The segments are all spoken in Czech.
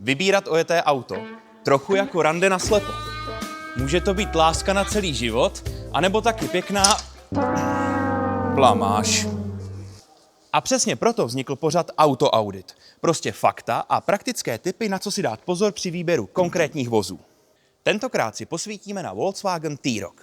Vybírat ojeté auto, trochu jako rande na slepo. Může to být láska na celý život, anebo taky pěkná blamáž. A přesně proto vznikl pořad Auto Audit. Prostě fakta a praktické tipy, na co si dát pozor při výběru konkrétních vozů. Tentokrát si posvítíme na Volkswagen T-Roc.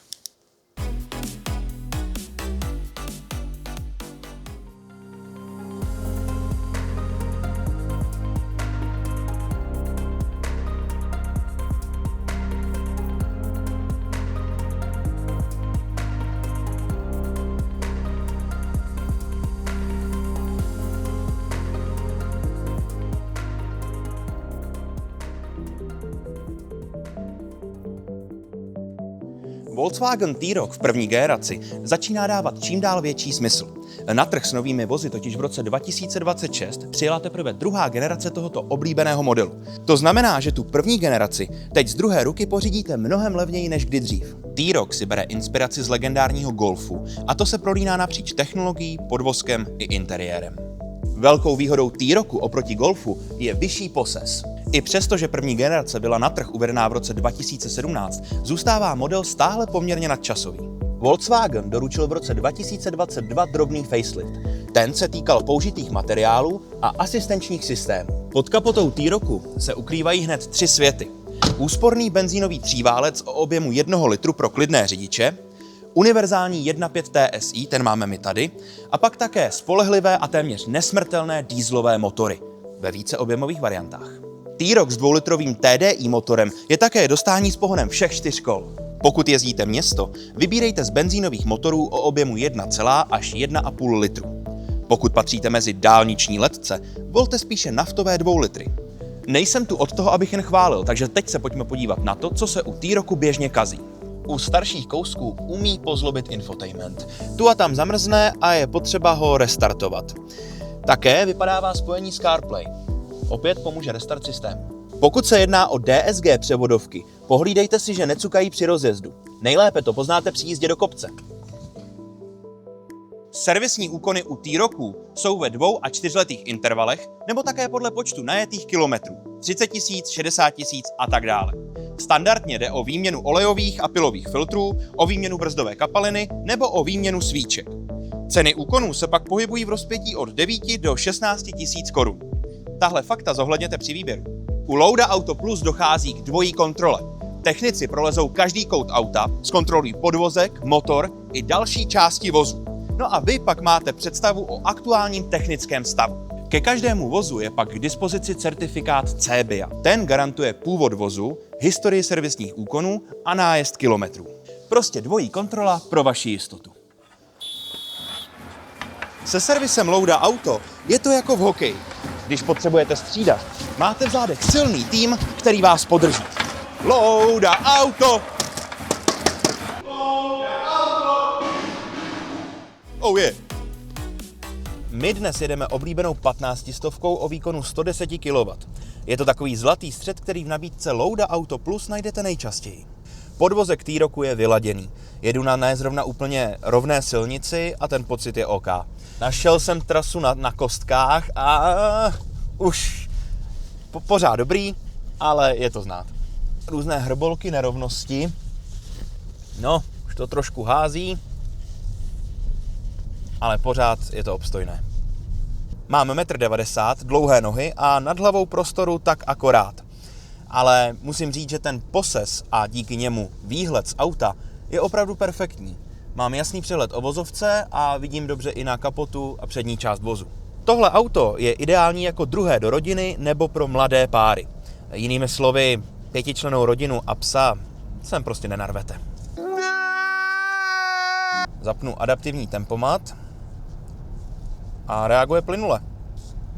Volkswagen T-Roc v první generaci začíná dávat čím dál větší smysl. Na trh s novými vozy totiž v roce 2026 přijela teprve druhá generace tohoto oblíbeného modelu. To znamená, že tu první generaci teď z druhé ruky pořídíte mnohem levněji než kdy dřív. T-Roc si bere inspiraci z legendárního Golfu a to se prolíná napříč technologií, podvozkem i interiérem. Velkou výhodou T-Rocu oproti Golfu je vyšší poses. I přesto, že první generace byla na trh uvedená v roce 2017, zůstává model stále poměrně nadčasový. Volkswagen doručil v roce 2022 drobný facelift. Ten se týkal použitých materiálů a asistenčních systémů. Pod kapotou T-Rocu se ukrývají hned 3 světy. Úsporný benzínový tříválec o objemu 1 litru pro klidné řidiče, univerzální 1.5 TSI, ten máme my tady, a pak také spolehlivé a téměř nesmrtelné dieselové motory ve více objemových variantách. T-Roc s 2litrovým TDI motorem je také dostání s pohonem všech 4 kol. Pokud jezdíte město, vybírejte z benzínových motorů o objemu 1, až 1,5 litru. Pokud patříte mezi dálniční letce, volte spíše naftové 2 litry. Nejsem tu od toho, abych jen chválil, takže teď se pojďme podívat na to, co se u T-Rocu běžně kazí. U starších kousků umí pozlobit infotainment. Tu a tam zamrzne a je potřeba ho restartovat. Také vypadává spojení s CarPlay. Opět pomůže restart systému. Pokud se jedná o DSG převodovky, pohlídejte si, že necukají při rozjezdu. Nejlépe to poznáte při jízdě do kopce. Servisní úkony u T-Roců jsou ve 2 a 4letých intervalech nebo také podle počtu najetých kilometrů. 30 000, 60 000 a tak dále. Standardně jde o výměnu olejových a pilových filtrů, o výměnu brzdové kapaliny nebo o výměnu svíček. Ceny úkonů se pak pohybují v rozpětí od 9 do 16 000 korun. Tahle fakta zohledněte při výběru. U Louda Auto Plus dochází k dvojí kontrole. Technici prolezou každý kout auta, zkontrolují podvozek, motor i další části vozu. No a vy pak máte představu o aktuálním technickém stavu. Ke každému vozu je pak k dispozici certifikát CBIA. Ten garantuje původ vozu, historii servisních úkonů a nájezd kilometrů. Prostě dvojí kontrola pro vaši jistotu. Se servisem Louda Auto je to jako v hokeji. Když potřebujete střídat, máte v zádech silný tým, který vás podrží. Louda Auto! Louda Auto! Oh yeah! My dnes jedeme oblíbenou 1500 o výkonu 110 kW. Je to takový zlatý střed, který v nabídce Louda Auto Plus najdete nejčastěji. Podvozek T-Rocu je vyladěný. Jedu na ne zrovna úplně rovné silnici a ten pocit je OK. Našel jsem trasu na kostkách a už pořád dobrý, ale je to znát. Různé hrbolky, nerovnosti. No, už to trošku hází, ale pořád je to obstojné. Mám 1,90 m, dlouhé nohy a nad hlavou prostoru tak akorát. Ale musím říct, že ten poses a díky němu výhled z auta je opravdu perfektní. Mám jasný přehled o vozovce a vidím dobře i na kapotu a přední část vozu. Tohle auto je ideální jako druhé do rodiny nebo pro mladé páry. Jinými slovy, 5člennou rodinu a psa sem prostě nenarvete. Zapnu adaptivní tempomat a reaguje plynule.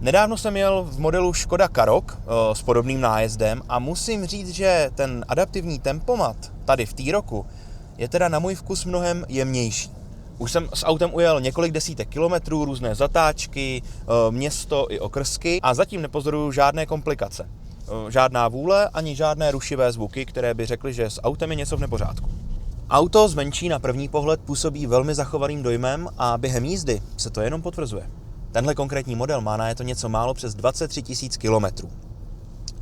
Nedávno jsem jel v modelu Škoda Karoq s podobným nájezdem a musím říct, že ten adaptivní tempomat tady v T-Rocu je teda na můj vkus mnohem jemnější. Už jsem s autem ujel několik desítek kilometrů, různé zatáčky, město i okrsky a zatím nepozoruju žádné komplikace. Žádná vůle ani žádné rušivé zvuky, které by řekly, že s autem je něco v nepořádku. Auto zvenčí na první pohled působí velmi zachovaným dojmem a během jízdy se to jenom potvrzuje. Tenhle konkrétní model má najeto něco málo přes 23 000 kilometrů.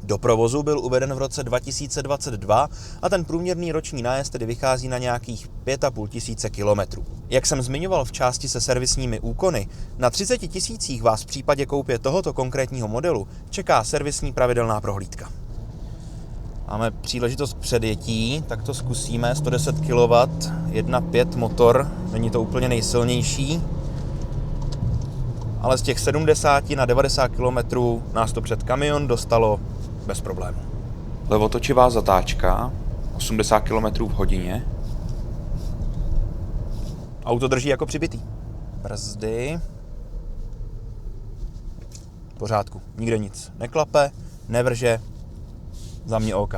Do provozu byl uveden v roce 2022 a ten průměrný roční nájezd tedy vychází na nějakých 5 500 kilometrů. Jak jsem zmiňoval v části se servisními úkony, na 30 000 vás v případě koupě tohoto konkrétního modelu čeká servisní pravidelná prohlídka. Máme příležitost předjetí, tak to zkusíme. 110 kW, 1.5 motor, není to úplně nejsilnější, ale z těch 70 na 90 km nás to před kamion dostalo bez problému. Levotočivá zatáčka, 80 km v hodině. Auto drží jako přibitý. Brzdy. V pořádku, nikde nic neklape, nevrže, za mě OK.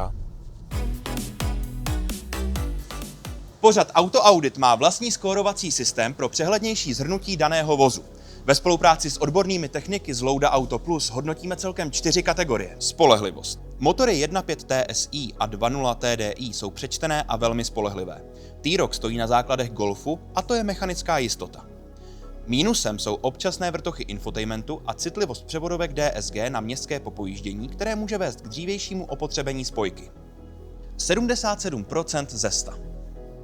Pořad Auto Audit má vlastní skórovací systém pro přehlednější shrnutí daného vozu. Ve spolupráci s odbornými techniky z Louda Auto Plus hodnotíme celkem 4 kategorie. Spolehlivost. Motory 1.5 TSI a 2.0 TDI jsou přečtené a velmi spolehlivé. T-Roc stojí na základech Golfu a to je mechanická jistota. Mínusem jsou občasné vrtochy infotainmentu a citlivost převodovek DSG na městské popojíždění, které může vést k dřívějšímu opotřebení spojky. 77% ze 100.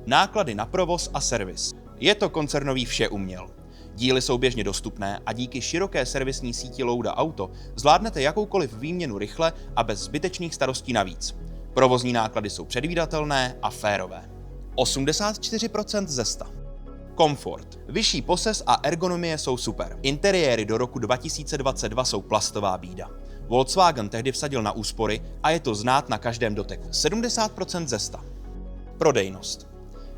Náklady na provoz a servis. Je to koncernový všeuměl. Díly jsou běžně dostupné a díky široké servisní síti Louda Auto zvládnete jakoukoliv výměnu rychle a bez zbytečných starostí navíc. Provozní náklady jsou předvídatelné a férové. 84% ze 100. Komfort. Vyšší poses a ergonomie jsou super. Interiéry do roku 2022 jsou plastová bída. Volkswagen tehdy vsadil na úspory a je to znát na každém doteku. 70% ze 100. Prodejnost.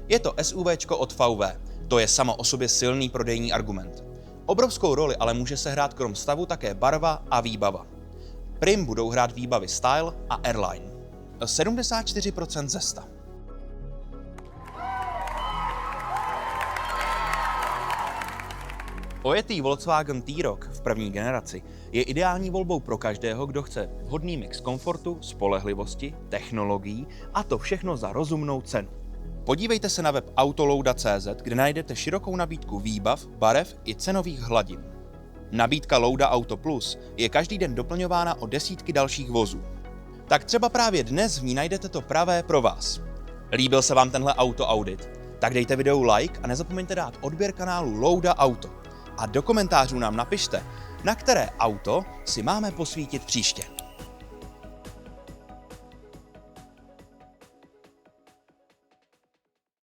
Je to SUVčko od VW. To je samo o sobě silný prodejní argument. Obrovskou roli ale může sehrát krom stavu také barva a výbava. Prim budou hrát výbavy Style a Airline. 74% ze 100. Ojetý Volkswagen T-Roc v první generaci je ideální volbou pro každého, kdo chce vhodný mix komfortu, spolehlivosti, technologií a to všechno za rozumnou cenu. Podívejte se na web autolouda.cz, kde najdete širokou nabídku výbav, barev i cenových hladin. Nabídka Louda Auto Plus je každý den doplňována o desítky dalších vozů. Tak třeba právě dnes v ní najdete to pravé pro vás. Líbil se vám tenhle Auto Audit? Tak dejte videu like a nezapomeňte dát odběr kanálu Louda Auto. A do komentářů nám napište, na které auto si máme posvítit příště.